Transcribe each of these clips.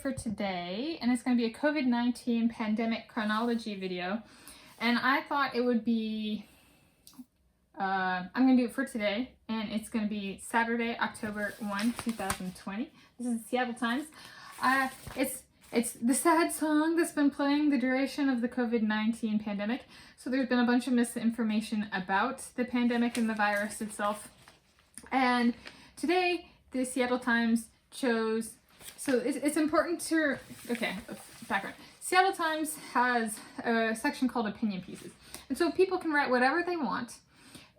for today, and it's going to be a COVID-19 pandemic chronology video. And I thought it would be, I'm going to do it for today, and it's going to be Saturday, October 1, 2020. This is the Seattle Times. It's the sad song that's been playing the duration of the COVID-19 pandemic. So there's been a bunch of misinformation about the pandemic and the virus itself. And today, the Seattle Times chose, so it's important to, okay, background. Seattle Times has a section called opinion pieces. And so people can write whatever they want.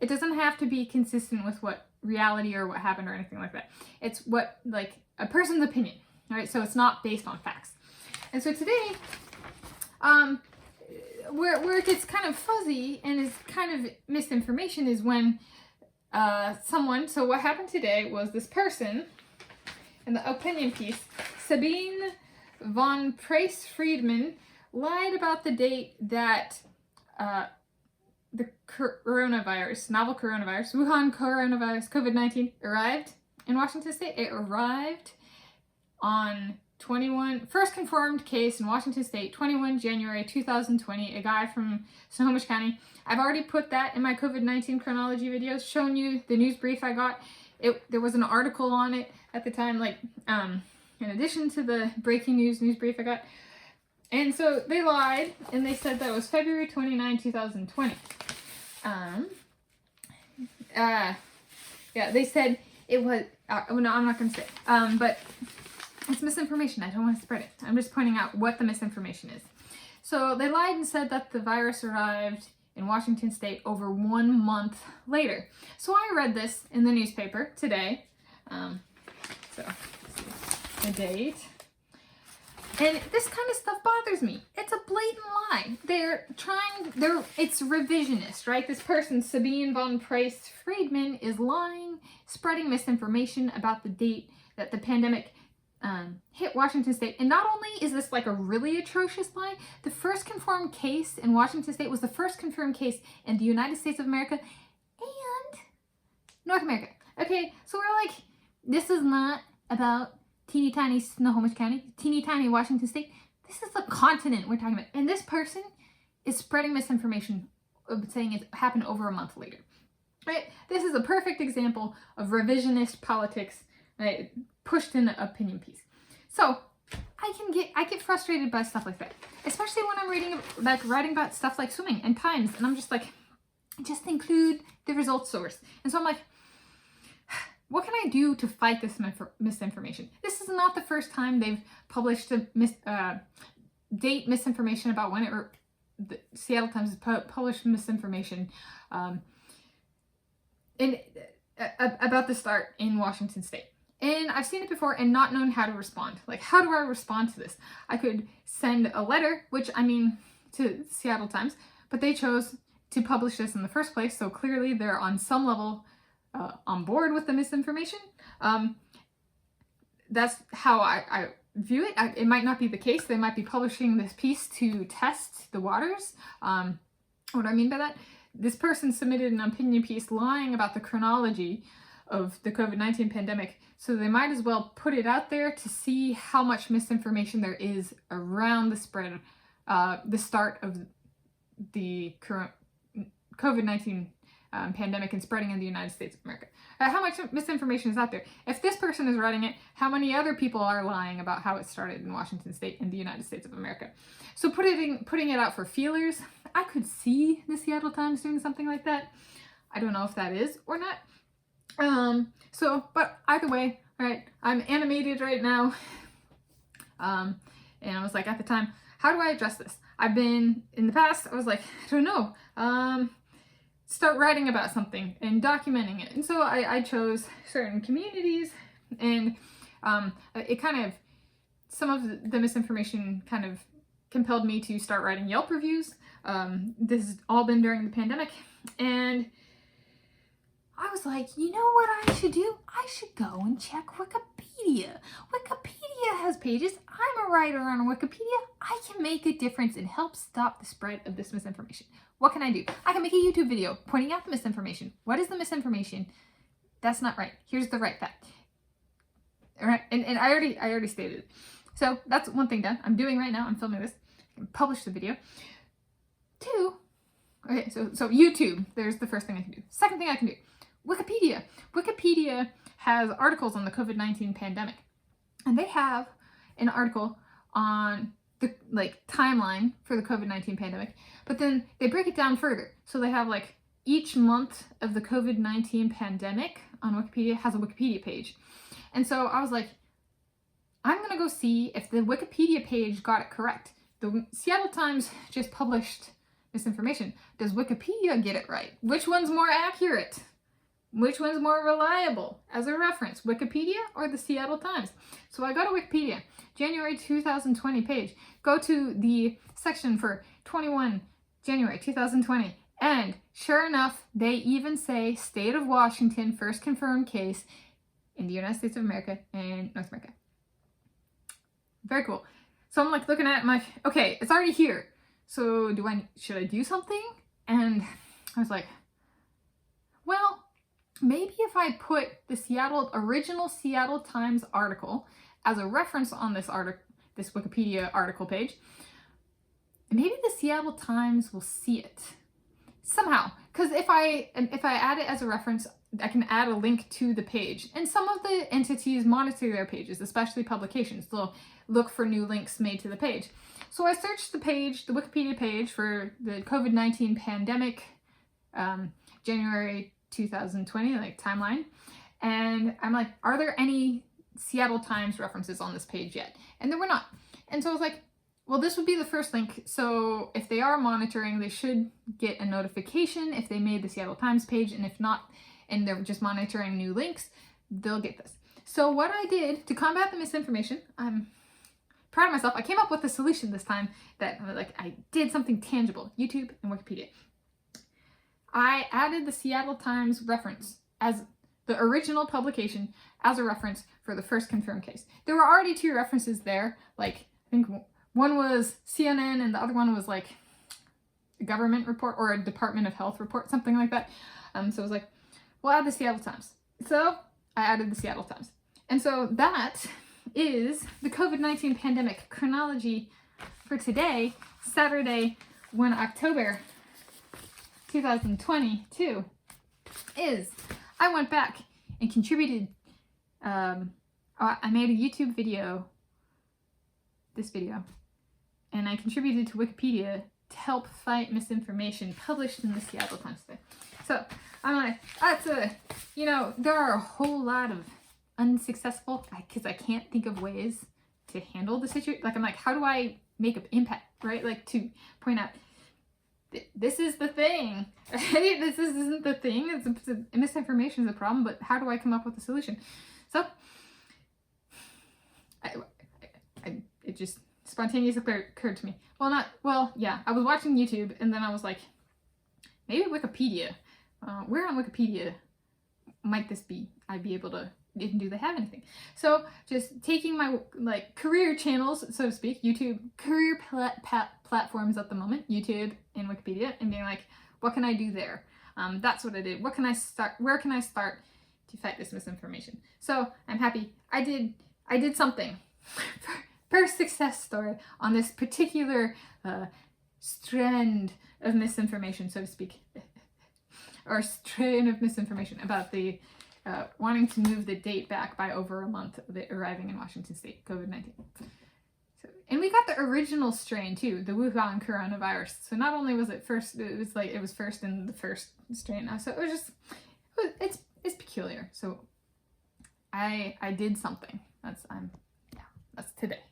It doesn't have to be consistent with what reality or what happened or anything like that. It's what, like, a person's opinion, right? So it's not based on facts. And so today, where it gets kind of fuzzy and is kind of misinformation is when so what happened today was this person in the opinion piece, Sabine von Preis-Friedman, lied about the date that the coronavirus, novel coronavirus, Wuhan coronavirus, COVID-19 arrived in Washington State. It arrived on first confirmed case in Washington State, 21 January 2020, a guy from Snohomish County. I've already put that in my COVID-19 chronology videos, shown you the news brief I got. There was an article on it at the time, like, in addition to the breaking news brief I got. And so they lied, and they said that it was February 29, 2020. Yeah, they said it was, no, I'm not going to say it, but it's misinformation. I don't want to spread it. I'm just pointing out what the misinformation is. So they lied and said that the virus arrived in Washington State over 1 month later. So I read this in the newspaper today. So the date. And this kind of stuff bothers me. It's a blatant lie. It's revisionist, right? This person, Sabine von Preis-Friedman, is lying, spreading misinformation about the date that the pandemic hit Washington State. And not only is this like a really atrocious lie, the first confirmed case in Washington State was the first confirmed case in the United States of America and North America. Okay, so we're like, this is not about teeny tiny Snohomish County, teeny tiny Washington State. This is a continent we're talking about. And this person is spreading misinformation, saying it happened over a month later. Right? This is a perfect example of revisionist politics, right, pushed in an opinion piece. So I get frustrated by stuff like that, especially when I'm writing about stuff like swimming and times, and I'm just like, just include the results source. And so I'm like, what can I do to fight this misinformation? This is not the first time they've published a date misinformation about when the Seattle Times has published misinformation about the start in Washington State. And I've seen it before and not known how to respond. Like, how do I respond to this? I could send a letter, to Seattle Times, but they chose to publish this in the first place, so clearly they're on some level on board with the misinformation. That's how I view it. It might not be the case. They might be publishing this piece to test the waters. What do I mean by that? This person submitted an opinion piece lying about the chronology of the COVID-19 pandemic, so they might as well put it out there to see how much misinformation there is around the spread, the start of the current COVID-19 pandemic and spreading in the United States of America. How much misinformation is out there? If this person is writing it, how many other people are lying about how it started in Washington State and the United States of America? So putting it out for feelers, I could see the Seattle Times doing something like that. I don't know if that is or not. But either way, right, I'm animated right now. And I was like, at the time, how do I address this? In the past, I was like, I don't know, start writing about something and documenting it. And so I chose certain communities, and some of the misinformation kind of compelled me to start writing Yelp reviews. This has all been during the pandemic, and I was like, you know what I should do? I should go and check Wikipedia. Wikipedia has pages. I'm a writer on Wikipedia. I can make a difference and help stop the spread of this misinformation. What can I do? I can make a YouTube video pointing out the misinformation. What is the misinformation? That's not right. Here's the right fact. All right, and I already stated it. So that's one thing done. I'm doing right now. I'm filming this. I can publish the video. 2, okay, so YouTube, there's the first thing I can do. Second thing I can do, Wikipedia. Wikipedia has articles on the COVID-19 pandemic. And they have an article on the timeline for the COVID-19 pandemic, but then they break it down further. So they have like each month of the COVID-19 pandemic on Wikipedia has a Wikipedia page. And so I was like, I'm gonna go see if the Wikipedia page got it correct. The Seattle Times just published misinformation. Does Wikipedia get it right? Which one's more accurate? Which one's more reliable as a reference, Wikipedia or the Seattle Times? So I go to Wikipedia, January 2020 page, go to the section for 21 January 2020, and sure enough, they even say state of Washington, first confirmed case in the United States of America and North America. Very cool. So I'm like looking at it, I'm like, okay, it's already here. So should I do something? And I was like, well, maybe if I put the original Seattle Times article as a reference on this Wikipedia article page, maybe the Seattle Times will see it somehow. Because if I add it as a reference, I can add a link to the page. And some of the entities monitor their pages, especially publications. They'll look for new links made to the page. So I searched the Wikipedia page for the COVID-19 pandemic, January 2020, timeline. And I'm like, are there any Seattle Times references on this page yet? And there were not. And so I was like, well, this would be the first link. So if they are monitoring, they should get a notification if they made the Seattle Times page. And if not, and they're just monitoring new links, they'll get this. So what I did to combat the misinformation, I'm proud of myself. I came up with a solution this time that I did something tangible, YouTube and Wikipedia. I added the Seattle Times reference as the original publication as a reference for the first confirmed case. There were already 2 references there. I think one was CNN and the other one was a government report or a Department of Health report, something like that. So I was like, we'll add the Seattle Times. So I added the Seattle Times. And so that is the COVID-19 pandemic chronology for today, Saturday, 1 October 2022, is I went back and contributed, I made a YouTube video, this video, and I contributed to Wikipedia to help fight misinformation published in the Seattle Times today. So I'm like, there are a whole lot of unsuccessful, because I can't think of ways to handle the situation. I'm like, how do I make an impact, right? To point out, this is the thing, right? This isn't the thing. Misinformation is a problem, but how do I come up with a solution? So it just spontaneously occurred to me. I was watching YouTube and then I was like, maybe Wikipedia. Where on Wikipedia might this be? I'd be able to, do they have anything? So just taking my career channels, so to speak, YouTube, career platforms at the moment, YouTube and Wikipedia, and being like, what can I do there? That's what I did. Where can I start to fight this misinformation? So I'm happy I did something. First success story on this particular strand of misinformation, so to speak, or strain of misinformation about the wanting to move the date back by over a month of it arriving in Washington State, COVID-19. So, and we got the original strain too, the Wuhan coronavirus. So not only was it first, it was first in the first strain. So it was just, it's peculiar. So I did something. That's today.